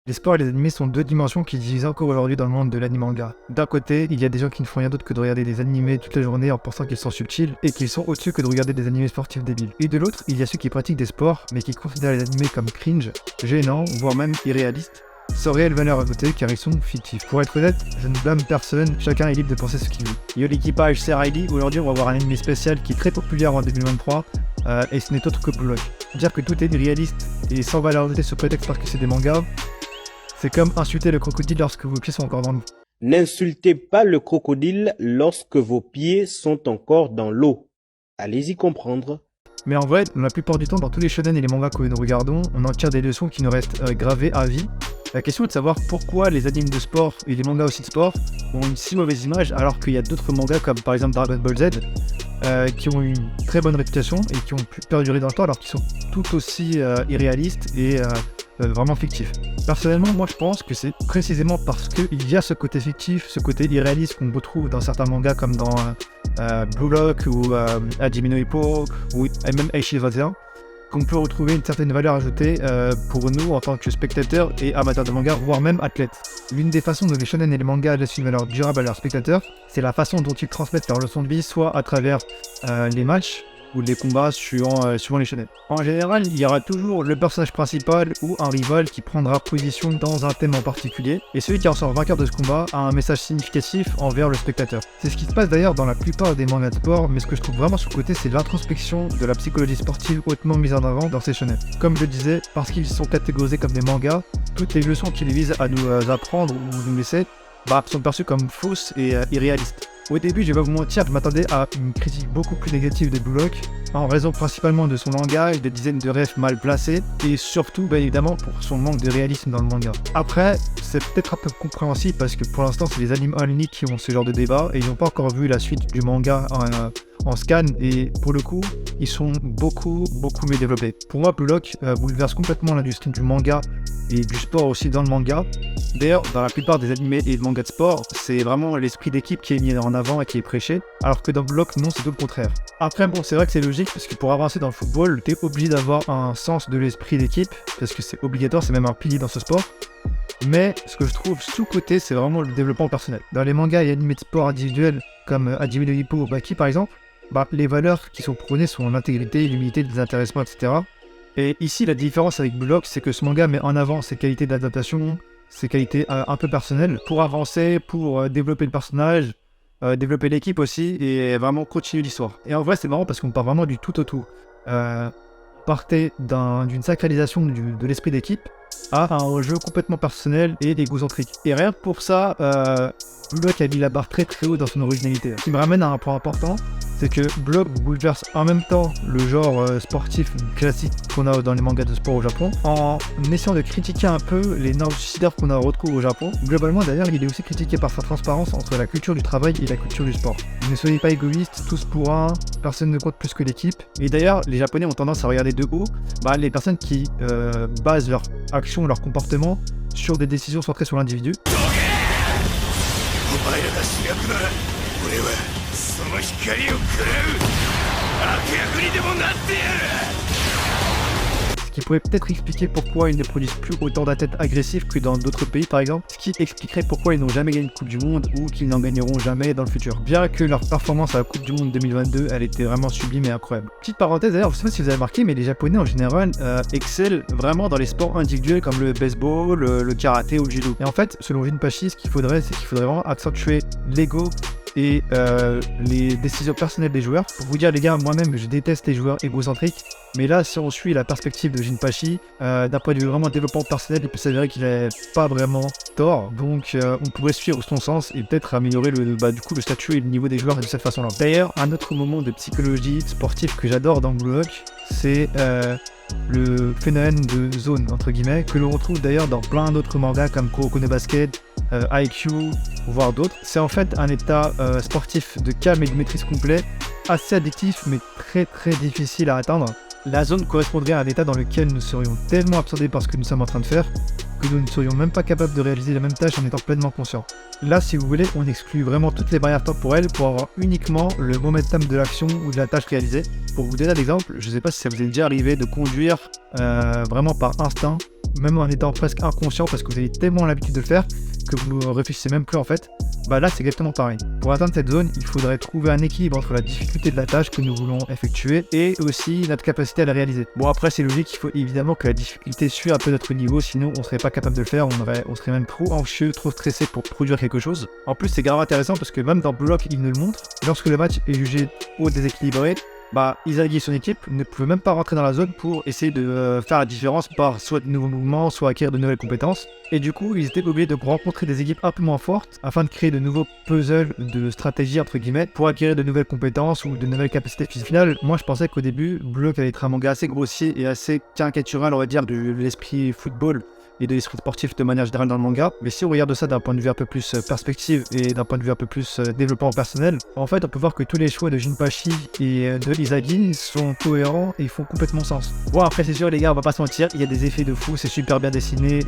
Les sports et les animés sont deux dimensions qui divisent encore aujourd'hui dans le monde de l'anime-manga. D'un côté, il y a des gens qui ne font rien d'autre que de regarder des animés toute la journée en pensant qu'ils sont subtils et qu'ils sont au-dessus que de regarder des animés sportifs débiles. Et de l'autre, il y a ceux qui pratiquent des sports mais qui considèrent les animés comme cringe, gênants, voire même irréalistes, sans réelle valeur ajoutée car ils sont fictifs. Pour être honnête, je ne blâme personne, chacun est libre de penser ce qu'il veut. Yo l'équipage, c'est Riley, aujourd'hui on va voir un anime spécial qui est très populaire en 2023 et ce n'est autre que Blue Lock. Dire que tout est irréaliste et sans valeur ajoutée sous prétexte parce que c'est des mangas, c'est comme insulter le crocodile lorsque vos pieds sont encore dans l'eau. N'insultez pas le crocodile lorsque vos pieds sont encore dans l'eau. Allez-y comprendre. Mais en vrai, la plupart du temps, dans tous les shonen et les mangas que nous regardons, on en tire des leçons qui nous restent gravées à vie. La question est de savoir pourquoi les animes de sport et les mangas aussi de sport ont une si mauvaise image alors qu'il y a d'autres mangas comme par exemple Dragon Ball Z qui ont une très bonne réputation et qui ont pu perdurer dans le temps alors qu'ils sont tout aussi irréalistes et vraiment fictifs. Personnellement, moi je pense que c'est précisément parce qu'il y a ce côté fictif, ce côté irréaliste qu'on retrouve dans certains mangas comme dans Blue Lock ou Hajime no Ippo ou même Eiichi 21 qu'on peut retrouver une certaine valeur ajoutée pour nous en tant que spectateurs et amateurs de manga, voire même athlètes. L'une des façons dont les shonen et les mangas laissent une valeur durable à leurs spectateurs, c'est la façon dont ils transmettent leur leçon de vie, soit à travers les matchs ou les combats suivant les shonen. En général, il y aura toujours le personnage principal ou un rival qui prendra position dans un thème en particulier, et celui qui en sort vainqueur de ce combat a un message significatif envers le spectateur. C'est ce qui se passe d'ailleurs dans la plupart des mangas de sport, mais ce que je trouve vraiment sous-côté, c'est l'introspection de la psychologie sportive hautement mise en avant dans ces shonen. Comme je le disais, parce qu'ils sont catégorisés comme des mangas, toutes les leçons qu'ils visent à nous apprendre ou nous laisser sont perçues comme fausses et irréalistes. Au début, je vais pas vous mentir, je m'attendais à une critique beaucoup plus négative de Blue Lock, en raison principalement de son langage, des dizaines de refs mal placés, et surtout, bien évidemment, pour son manque de réalisme dans le manga. Après, c'est peut-être un peu compréhensible parce que pour l'instant, c'est les animes only qui ont ce genre de débat, et ils n'ont pas encore vu la suite du manga en scan, et pour le coup, ils sont beaucoup mieux développés. Pour moi, Blue Lock bouleverse complètement l'industrie du manga et du sport aussi dans le manga. D'ailleurs, dans la plupart des animés et mangas de sport, c'est vraiment l'esprit d'équipe qui est mis en avant et qui est prêché, alors que dans Blue Lock, non, c'est tout le contraire. Après, bon, c'est vrai que c'est logique, parce que pour avancer dans le football, t'es obligé d'avoir un sens de l'esprit d'équipe, parce que c'est obligatoire, c'est même un pilier dans ce sport. Mais ce que je trouve sous-côté, c'est vraiment le développement personnel. Dans les mangas et animés de sport individuels, comme Hajime no Ippo ou Baki par exemple, les valeurs qui sont prônées sont l'intégrité, l'humilité, le désintéressement, etc. Et ici, la différence avec Blue Lock, c'est que ce manga met en avant ses qualités d'adaptation, ses qualités un peu personnelles, pour avancer, pour développer le personnage, développer l'équipe aussi, et vraiment continuer l'histoire. Et en vrai, c'est marrant parce qu'on part vraiment du tout au tout. Partez d'une sacralisation de l'esprit d'équipe à un jeu complètement personnel et égocentrique. Et rien que pour ça, Blue Lock a mis la barre très haut dans son originalité. Ce qui me ramène à un point important, c'est que Blue Lock bouleverse en même temps le genre sportif classique qu'on a dans les mangas de sport au Japon, en essayant de critiquer un peu les normes suicidaires qu'on retrouve au Japon. Globalement d'ailleurs, il est aussi critiqué par sa transparence entre la culture du travail et la culture du sport. Ne soyez pas égoïstes, tous pour un, personne ne compte plus que l'équipe. Et d'ailleurs, les Japonais ont tendance à regarder de haut les personnes qui basent leur action, leur comportement sur des décisions centrées sur l'individu. Ce qui pourrait peut-être expliquer pourquoi ils ne produisent plus autant d'athlètes agressifs que dans d'autres pays par exemple, ce qui expliquerait pourquoi ils n'ont jamais gagné une Coupe du Monde ou qu'ils n'en gagneront jamais dans le futur. Bien que leur performance à la Coupe du Monde 2022, elle était vraiment sublime et incroyable. Petite parenthèse d'ailleurs, je sais pas si vous avez remarqué, mais les Japonais en général excellent vraiment dans les sports individuels comme le baseball, le karaté ou le judo. Et en fait, selon Jinpachi, ce qu'il faudrait, c'est qu'il faudrait vraiment accentuer l'ego et les décisions personnelles des joueurs. Pour vous dire les gars, moi-même je déteste les joueurs égocentriques, mais là si on suit la perspective de Jinpachi, d'un point de vue vraiment développement personnel, il peut s'avérer qu'il n'a pas vraiment tort, donc on pourrait suivre son sens et peut-être améliorer le statut et le niveau des joueurs de cette façon-là. D'ailleurs, un autre moment de psychologie sportive que j'adore dans Blue Lock, c'est le phénomène de zone, entre guillemets, que l'on retrouve d'ailleurs dans plein d'autres mangas comme Kuroko no Basket, IQ, voire d'autres. C'est en fait un état sportif de calme et de maîtrise complet, assez addictif mais très difficile à atteindre. La zone correspondrait à un état dans lequel nous serions tellement absorbés par ce que nous sommes en train de faire que nous ne serions même pas capables de réaliser la même tâche en étant pleinement conscients. Là, si vous voulez, on exclut vraiment toutes les barrières temporelles pour avoir uniquement le momentum de l'action ou de la tâche réalisée. Pour vous donner un exemple, je ne sais pas si ça vous est déjà arrivé de conduire vraiment par instinct, même en étant presque inconscient parce que vous avez tellement l'habitude de le faire que vous ne réfléchissez même plus en fait. Bah là c'est exactement pareil. Pour atteindre cette zone, il faudrait trouver un équilibre entre la difficulté de la tâche que nous voulons effectuer et aussi notre capacité à la réaliser. Bon après c'est logique, il faut évidemment que la difficulté suive un peu notre niveau, sinon on serait pas capable de le faire, on serait même trop anxieux, trop stressé pour produire quelque chose. En plus c'est grave intéressant parce que même dans Block il nous le montre, lorsque le match est jugé trop déséquilibré, Isagi et son équipe ne pouvaient même pas rentrer dans la zone pour essayer de faire la différence par soit de nouveaux mouvements, soit acquérir de nouvelles compétences. Et du coup, ils étaient obligés de rencontrer des équipes un peu moins fortes afin de créer de nouveaux puzzles de stratégie entre guillemets pour acquérir de nouvelles compétences ou de nouvelles capacités physiques. Au final, moi je pensais qu'au début, Block allait être un manga assez grossier et assez caricatural, on va dire, de l'esprit football et de l'esprit sportif de manière générale dans le manga. Mais si on regarde ça d'un point de vue un peu plus perspective et d'un point de vue un peu plus développement personnel, en fait on peut voir que tous les choix de Jinpachi et de Isagi sont cohérents et font complètement sens. Bon après c'est sûr les gars, on va pas se mentir, il y a des effets de fou, c'est super bien dessiné,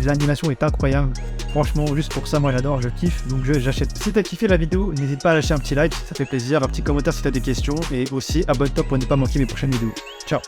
l'animation est incroyable. Franchement juste pour ça moi j'adore, je kiffe, donc j'achète. Si t'as kiffé la vidéo, n'hésite pas à lâcher un petit like, ça fait plaisir, un petit commentaire si t'as des questions et aussi abonne-toi pour ne pas manquer mes prochaines vidéos. Ciao.